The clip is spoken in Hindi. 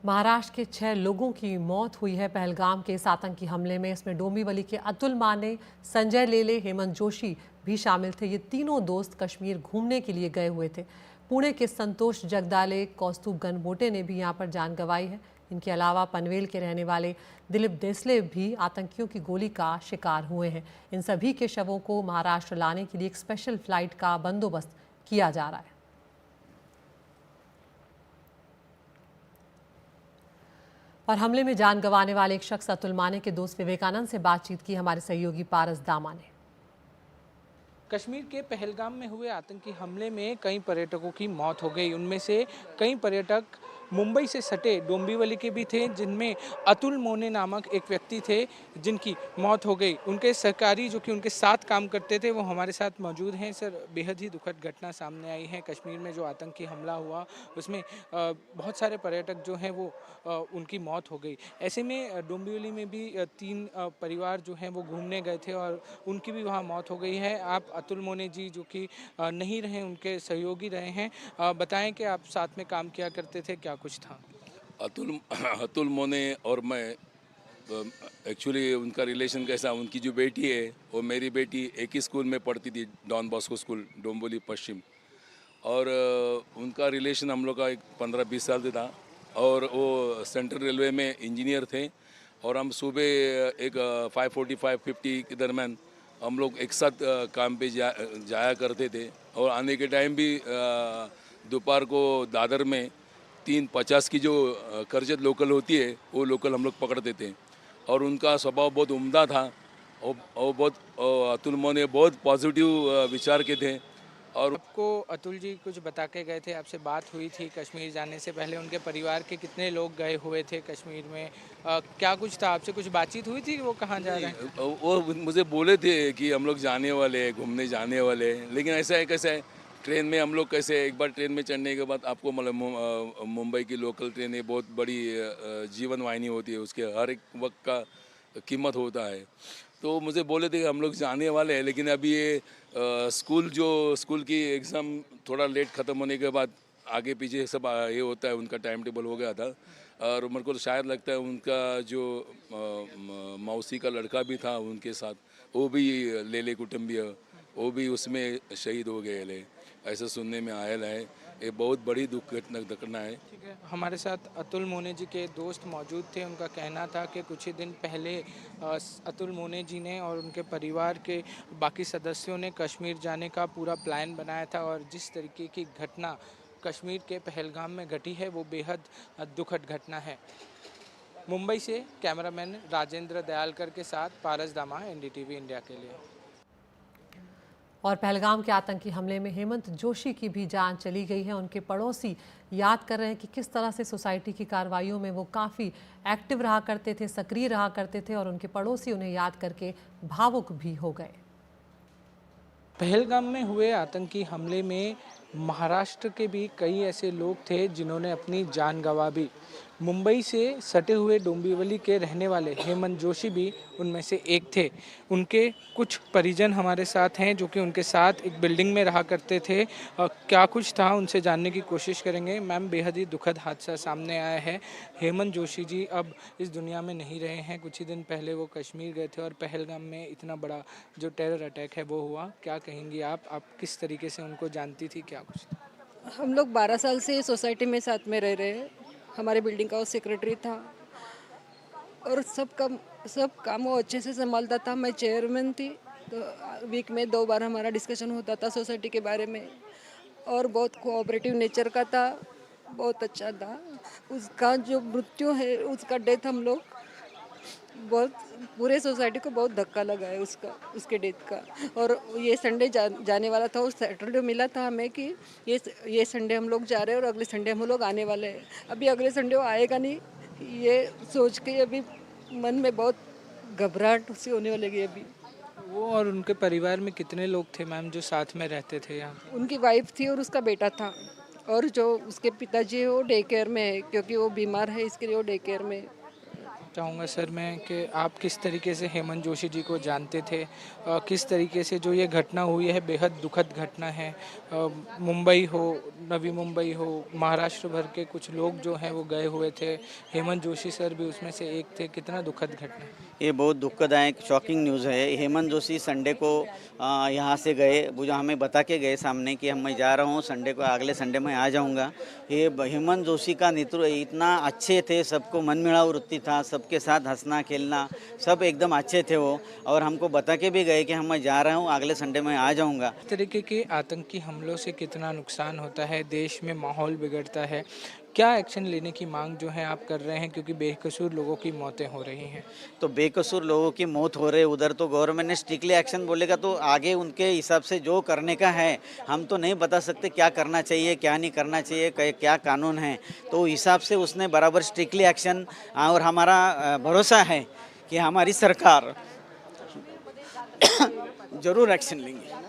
महाराष्ट्र के 6 लोगों की मौत हुई है पहलगाम के इस आतंकी हमले में। इसमें डोंबिवली के अतुल माने, संजय लेले, हेमंत जोशी भी शामिल थे। ये तीनों दोस्त कश्मीर घूमने के लिए गए हुए थे। पुणे के संतोष जगदाले, कौस्तुभ गनबोटे ने भी यहाँ पर जान गंवाई है। इनके अलावा पनवेल के रहने वाले दिलीप देसले भी आतंकियों की गोली का शिकार हुए हैं। इन सभी के शवों को महाराष्ट्र लाने के लिए एक स्पेशल फ्लाइट का बंदोबस्त किया जा रहा है। और हमले में जान गंवाने वाले एक शख्स अतुल माने के दोस्त विवेकानंद से बातचीत की हमारे सहयोगी पारस दामा ने। कश्मीर के पहलगाम में हुए आतंकी हमले में कई पर्यटकों की मौत हो गई। उनमें से कई पर्यटक मुंबई से सटे डोंबिवली के भी थे, जिनमें अतुल मोने नामक एक व्यक्ति थे जिनकी मौत हो गई। उनके सहकारी जो कि उनके साथ काम करते थे वो हमारे साथ मौजूद हैं। सर, बेहद ही दुखद घटना सामने आई है। कश्मीर में जो आतंकी हमला हुआ उसमें बहुत सारे पर्यटक जो हैं वो उनकी मौत हो गई। ऐसे में डोंबिवली में भी 3 परिवार जो हैं वो घूमने गए थे और उनकी भी वहाँ मौत हो गई है। आप अतुल मोने जी जो कि नहीं रहे, उनके सहयोगी रहे हैं, बताएं कि आप साथ में काम किया करते थे, क्या कुछ था? अतुल अतुल मोने और मैं एक्चुअली उनका रिलेशन कैसा, उनकी जो बेटी है वो मेरी बेटी एक ही स्कूल में पढ़ती थी, डॉन बॉस्को स्कूल डोंबिवली पश्चिम। और उनका रिलेशन हम लोग का एक 15-20 साल से था और वो सेंट्रल रेलवे में इंजीनियर थे। और हम सुबह एक 5:45-50 के दरम्यान हम लोग एक साथ काम पे जाया करते थे। और आने के टाइम भी दोपहर को दादर में 3:50 की जो करजत लोकल होती है वो लोकल हम लोग पकड़ते थे। और उनका स्वभाव बहुत उम्दा था और बहुत अतुल मोने बहुत पॉजिटिव विचार के थे। और आपको अतुल जी कुछ बता के गए थे, आपसे बात हुई थी कश्मीर जाने से पहले? उनके परिवार के कितने लोग गए हुए थे कश्मीर में? क्या कुछ था, आपसे कुछ बातचीत हुई थी कि वो कहाँ जा रहे हैं? वो मुझे बोले थे कि हम लोग जाने वाले हैं, घूमने जाने वाले हैं। लेकिन ऐसा है, कैसा है, ट्रेन में हम लोग कैसे एक बार ट्रेन में चढ़ने के बाद आपको मतलब मुंबई की लोकल ट्रेन बहुत बड़ी जीवन वाहिनी होती है, उसके हर एक वक्त का कीमत होता है। तो मुझे बोले थे कि हम लोग जाने वाले हैं, लेकिन अभी ये स्कूल की एग्ज़ाम थोड़ा लेट ख़त्म होने के बाद आगे पीछे सब ये होता है, उनका टाइम टेबल हो गया था। और मेरे को शायद लगता है उनका जो मौसी का लड़का भी था उनके साथ, वो भी लेले कुटुंबीय, वो भी उसमें शहीद हो गए ले, ऐसा सुनने में आयल है। ये बहुत बड़ी दुख घटना है। ठीक है, हमारे साथ अतुल मोने जी के दोस्त मौजूद थे। उनका कहना था कि कुछ ही दिन पहले अतुल मोने जी ने और उनके परिवार के बाकी सदस्यों ने कश्मीर जाने का पूरा प्लान बनाया था और जिस तरीके की घटना कश्मीर के पहलगाम में घटी है वो बेहद दुखद घटना है। मुंबई से कैमरामैन राजेंद्र दयालकर के साथ पारस दामा, NDTV इंडिया के लिए। और पहलगाम के आतंकी हमले में हेमंत जोशी की भी जान चली गई है। उनके पड़ोसी याद कर रहे हैं कि किस तरह से सोसाइटी की कार्रवाइयों में वो काफ़ी एक्टिव रहा करते थे, सक्रिय रहा करते थे, और उनके पड़ोसी उन्हें याद करके भावुक भी हो गए। पहलगाम में हुए आतंकी हमले में महाराष्ट्र के भी कई ऐसे लोग थे जिन्होंने अपनी जान गंवा दी। मुंबई से सटे हुए डोंबिवली के रहने वाले हेमंत जोशी भी उनमें से एक थे। उनके कुछ परिजन हमारे साथ हैं जो कि उनके साथ एक बिल्डिंग में रहा करते थे। क्या कुछ था उनसे जानने की कोशिश करेंगे। मैम, बेहद ही दुखद हादसा सामने आया है। हेमंत जोशी जी अब इस दुनिया में नहीं रहे हैं। कुछ ही दिन पहले वो कश्मीर गए थे और पहलगाम में इतना बड़ा जो टेरर अटैक है वो हुआ। क्या कहेंगी आप किस तरीके से उनको जानती थी, क्या कुछ था? हम लोग 12 साल से सोसाइटी में साथ में रह रहे हैं। हमारे बिल्डिंग का वो सेक्रेटरी था और सब काम वो अच्छे से संभालता था। मैं चेयरमैन थी, तो वीक में 2 बार हमारा डिस्कशन होता था सोसाइटी के बारे में और बहुत कोऑपरेटिव नेचर का था, बहुत अच्छा था। उसका जो मृत्यु है, उसका डेथ हम लोग बहुत पूरे सोसाइटी को बहुत धक्का लगा है उसके डेथ का। और ये संडे जाने वाला था, उस सैटरडे मिला था हमें कि ये संडे हम लोग जा रहे हैं और अगले संडे हम लोग आने वाले हैं। अभी अगले संडे वो आएगा नहीं, ये सोच के अभी मन में बहुत घबराहट सी होने वाली अभी। वो और उनके परिवार में कितने लोग थे मैम जो साथ में रहते थे यहाँ? उनकी वाइफ थी और उसका बेटा था, और जो उसके पिताजी है वो डे केयर में है, क्योंकि वो बीमार है, इसके लिए वो डे केयर में। चाहूँगा सर मैं कि आप किस तरीके से हेमंत जोशी जी को जानते थे, किस तरीके से जो ये घटना हुई है बेहद दुखद घटना है। मुंबई हो, नवी मुंबई हो, महाराष्ट्र भर के कुछ लोग जो हैं वो गए हुए थे, हेमंत जोशी सर भी उसमें से एक थे। कितना दुखद घटना है। ये बहुत दुखदायक शॉकिंग न्यूज़ है। हेमंत जोशी संडे को यहाँ से गए, वो जो हमें बता के गए सामने कि मैं जा रहा हूँ संडे को, अगले संडे में आ जाऊँगा। ये हेमंत जोशी का नेतृत्व इतना अच्छे थे, सबको मनमिलाऊ वृत्ति था, सबके साथ हंसना खेलना सब एकदम अच्छे थे वो, और हमको बता के भी गए कि मैं जा रहा हूँ अगले संडे में आ जाऊँगा। इस तरीके के आतंकी हमलों से कितना नुकसान होता है, देश में माहौल बिगड़ता है, क्या एक्शन लेने की मांग जो है आप कर रहे हैं, क्योंकि बेकसूर लोगों की मौतें हो रही हैं। तो बेकसूर लोगों की मौत हो रही है उधर, तो गवर्नमेंट ने स्ट्रिक्टली एक्शन बोलेगा तो आगे उनके हिसाब से जो करने का है, हम तो नहीं बता सकते क्या करना चाहिए क्या नहीं करना चाहिए, क्या कानून है, तो हिसाब से उसने बराबर स्ट्रिक्टली एक्शन, और हमारा भरोसा है कि हमारी सरकार जरूर एक्शन लेंगे।